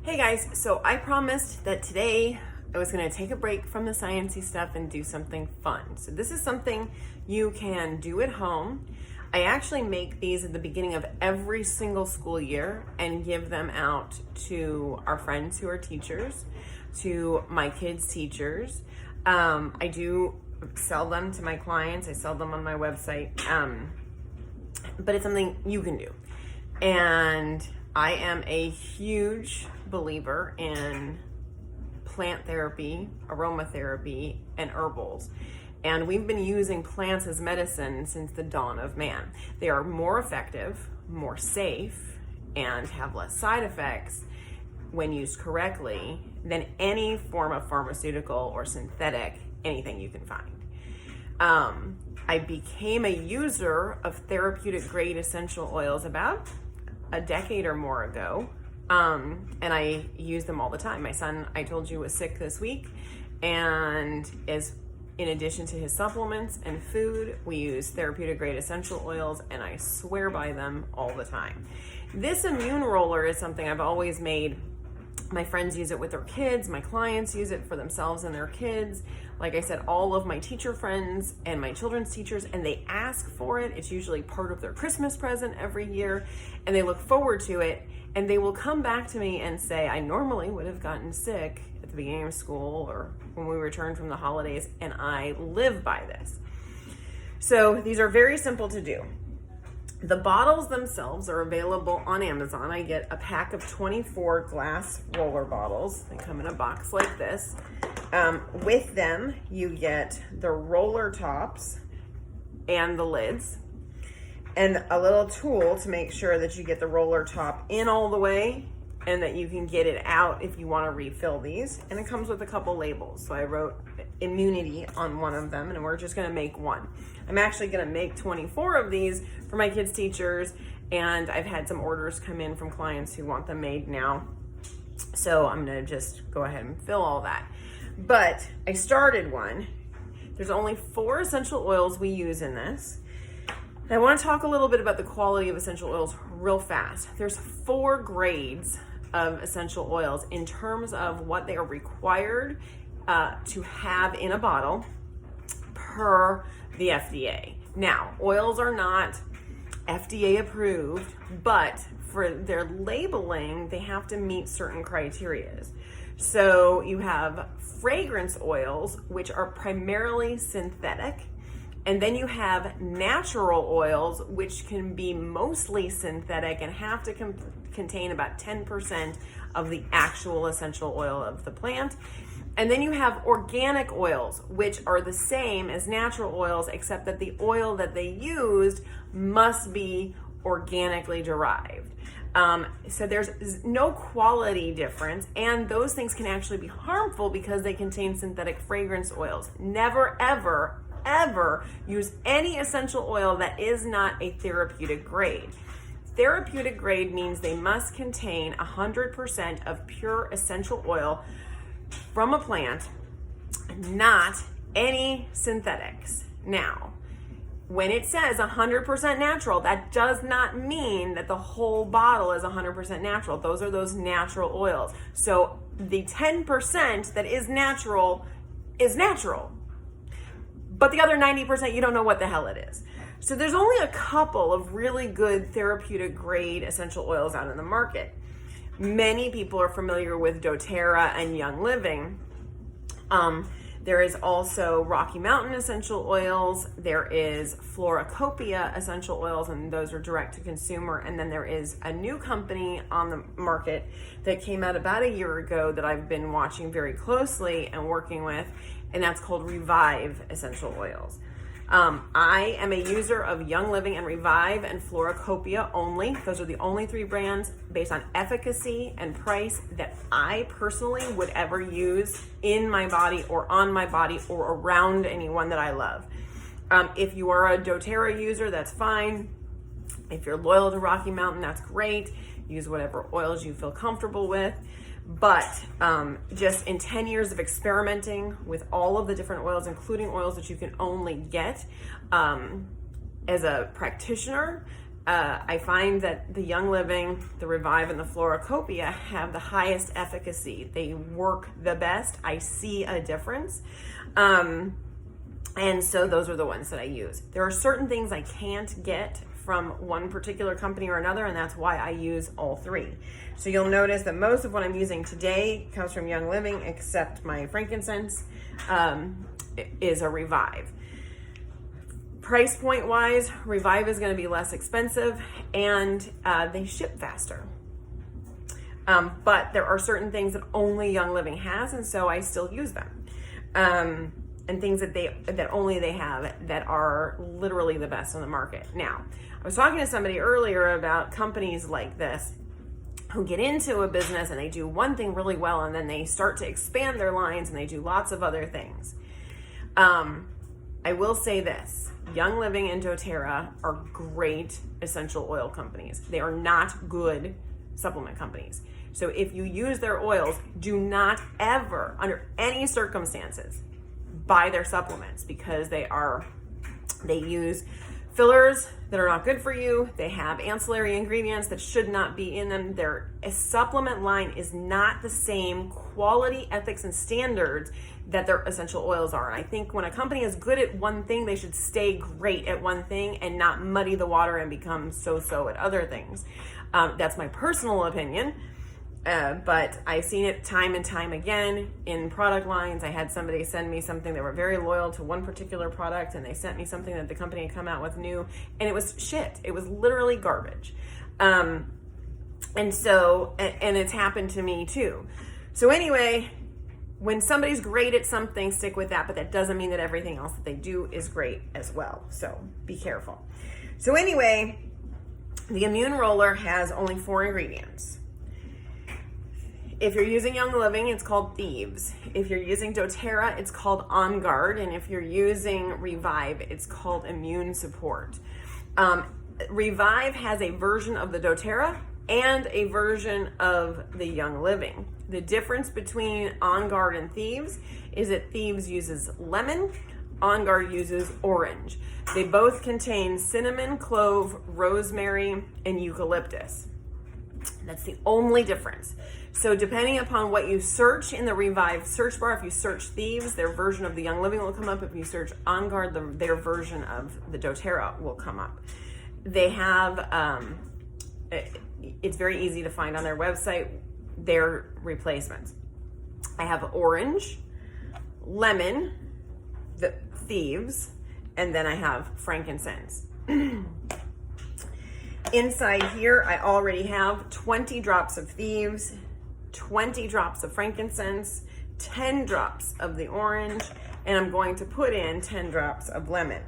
Hey guys, so I promised that today I was going to take a break from the sciencey stuff and do something fun. So this is something you can do at home. I actually make these at the beginning of every single school year and give them out to our friends who are teachers, to my kids' teachers. I do sell them to my clients. I sell them on my website, but it's something you can do. And I am a huge believer in plant therapy, aromatherapy, and herbals. And we've been using plants as medicine since the dawn of man. They are more effective, more safe, and have less side effects when used correctly than any form of pharmaceutical or synthetic anything you can find. I became a user of therapeutic grade essential oils about a decade or more ago, and I use them all the time. My son, I told you, was sick this week, and in addition to his supplements and food, we use therapeutic grade essential oils, and I swear by them all the time. This immune roller is something I've always made. My friends use it with their kids. My clients use it for themselves and their kids. Like I said, all of my teacher friends and my children's teachers, and they ask for it. It's usually part of their Christmas present every year, and they look forward to it, and they will come back to me and say, I normally would have gotten sick at the beginning of school or when we returned from the holidays, and I live by this. So these are very simple to do. The bottles themselves are available on Amazon. I get a pack of 24 glass roller bottles. They come in a box like this. With them, you get the roller tops and the lids, and a little tool to make sure that you get the roller top in all the way and that you can get it out if you want to refill these. And it comes with a couple labels. So I wrote immunity on one of them, and we're just going to make one. I'm actually going to make 24 of these for my kids' teachers, and I've had some orders come in from clients who want them made now. So I'm going to just go ahead and fill all that. But I started one. There's only 4 essential oils we use in this. I want to talk a little bit about the quality of essential oils real fast. There's 4 grades of essential oils in terms of what they are required to have in a bottle per the FDA. Now, oils are not FDA approved, but for their labeling, they have to meet certain criteria. So you have fragrance oils, which are primarily synthetic. And then you have natural oils, which can be mostly synthetic and have to contain about 10% of the actual essential oil of the plant. And then you have organic oils, which are the same as natural oils, except that the oil that they used must be organically derived. So there's no quality difference, and those things can actually be harmful because they contain synthetic fragrance oils. Never, ever use any essential oil that is not a therapeutic grade. Therapeutic grade means they must contain 100% of pure essential oil from a plant, not any synthetics. Now, when it says 100% natural, that does not mean that the whole bottle is 100% natural. Those are those natural oils. So the 10% that is natural, but the other 90%, you don't know what the hell it is. So there's only a couple of really good therapeutic grade essential oils out in the market. Many people are familiar with doTERRA and Young Living. There is also Rocky Mountain essential oils. There is Floracopia essential oils, and those are direct to consumer. And then there is a new company on the market that came out about a year ago that I've been watching very closely and working with, and that's called Revive essential oils. I am a user of Young Living and Revive and Floracopia only. Those are the only 3 brands based on efficacy and price that I personally would ever use in my body or on my body or around anyone that I love. If you are a doTERRA user, that's fine. If you're loyal to Rocky Mountain, that's great. Use whatever oils you feel comfortable with. But just in 10 years of experimenting with all of the different oils, including oils that you can only get as a practitioner, I find that the Young Living, the Revive, and the Floracopia have the highest efficacy. They work the best. I see a difference. And so those are the ones that I use. There are certain things I can't get from one particular company or another, and that's why I use all three. So you'll notice that most of what I'm using today comes from Young Living, except my frankincense is a Revive. Price point wise, Revive is going to be less expensive, and they ship faster. But there are certain things that only Young Living has, and so I still use them. And things that only they have that are literally the best on the market. Now, I was talking to somebody earlier about companies like this who get into a business and they do one thing really well, and then they start to expand their lines and they do lots of other things. I will say this: Young Living and doTERRA are great essential oil companies. They are not good supplement companies. So if you use their oils, do not ever, under any circumstances, buy their supplements, because they use fillers that are not good for you. They have ancillary ingredients that should not be in them. A supplement line is not the same quality, ethics, and standards that their essential oils are. And I think when a company is good at one thing, they should stay great at one thing and not muddy the water and become so-so at other things. That's my personal opinion. But I've seen it time and time again in product lines. I had somebody send me something. They were very loyal to one particular product, and they sent me something that the company had come out with new, and it was shit. It was literally garbage. And it's happened to me too. So anyway, when somebody's great at something, stick with that, but that doesn't mean that everything else that they do is great as well. So be careful. So anyway, the Immune Roller has only 4 ingredients. If you're using Young Living, it's called Thieves. If you're using doTERRA, it's called On Guard. And if you're using Revive, it's called Immune Support. Revive has a version of the doTERRA and a version of the Young Living. The difference between On Guard and Thieves is that Thieves uses lemon, On Guard uses orange. They both contain cinnamon, clove, rosemary, and eucalyptus. That's the only difference. So depending upon what you search in the Revive search bar, if you search Thieves, their version of the Young Living will come up. If you search On Guard, their version of the doTERRA will come up. They have, it's very easy to find on their website, their replacements. I have orange, lemon, the Thieves, and then I have frankincense. Inside here, I already have 20 drops of Thieves, 20 drops of frankincense, 10 drops of the orange, and I'm going to put in 10 drops of lemon.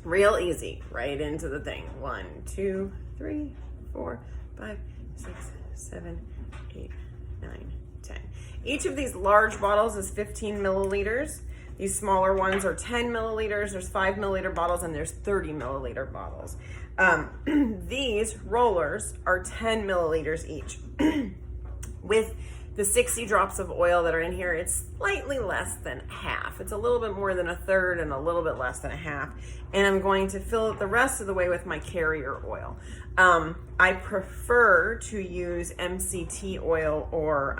Real easy, right into the thing. 1, 2, 3, 4, 5, 6, 7, 8, 9, 10. Each of these large bottles is 15 milliliters. These smaller ones are 10 milliliters. There's 5 milliliter bottles, and there's 30 milliliter bottles. These rollers are 10 milliliters each. With the 60 drops of oil that are in here, it's slightly less than half. It's a little bit more than a third and a little bit less than a half. And I'm going to fill it the rest of the way with my carrier oil. I prefer to use MCT oil or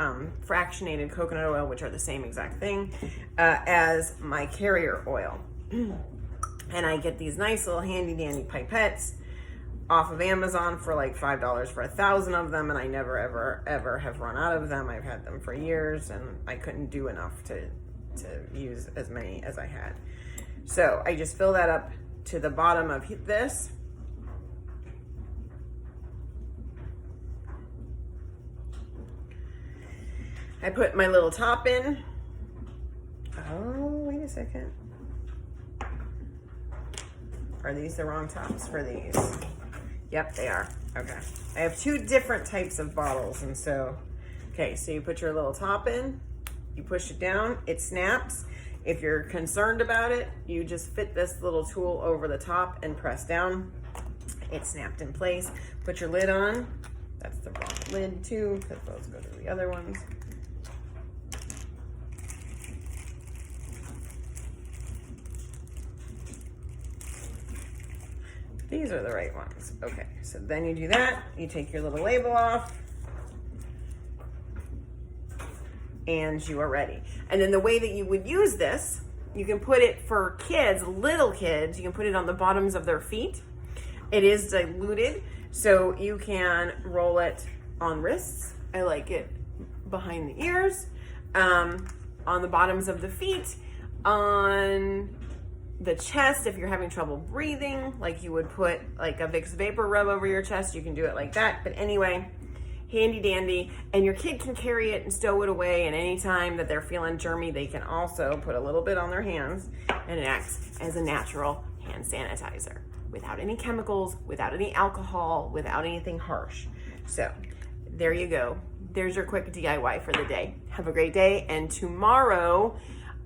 fractionated coconut oil, which are the same exact thing, as my carrier oil. And I get these nice little handy dandy pipettes off of Amazon for like $5 for 1,000 of them, and I never ever have run out of them. I've had them for years, and I couldn't do enough to use as many as I had. So I just fill that up to the bottom of this. I put my little top in. Oh, wait a second. Are these the wrong tops for these? Yep, they are. Okay. I have 2 different types of bottles, and so, okay, so you put your little top in, you push it down, it snaps. If you're concerned about it, you just fit this little tool over the top and press down. It snapped in place. Put your lid on. That's the wrong lid too, because those go to the other ones. These are the right ones. Okay, so then you do that. You take your little label off. And you are ready. And then the way that you would use this, you can put it for kids, little kids, you can put it on the bottoms of their feet. It is diluted, so you can roll it on wrists. I like it behind the ears, on the bottoms of the feet, on the chest if you're having trouble breathing, like you would put like a Vicks Vapor Rub over your chest, you can do it like that. But anyway, handy dandy, and your kid can carry it and stow it away, and anytime that they're feeling germy, they can also put a little bit on their hands, and it acts as a natural hand sanitizer without any chemicals, without any alcohol, without anything harsh. So there you go. There's your quick DIY for the day. Have a great day, and tomorrow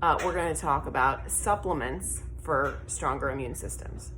we're going to talk about supplements for stronger immune systems.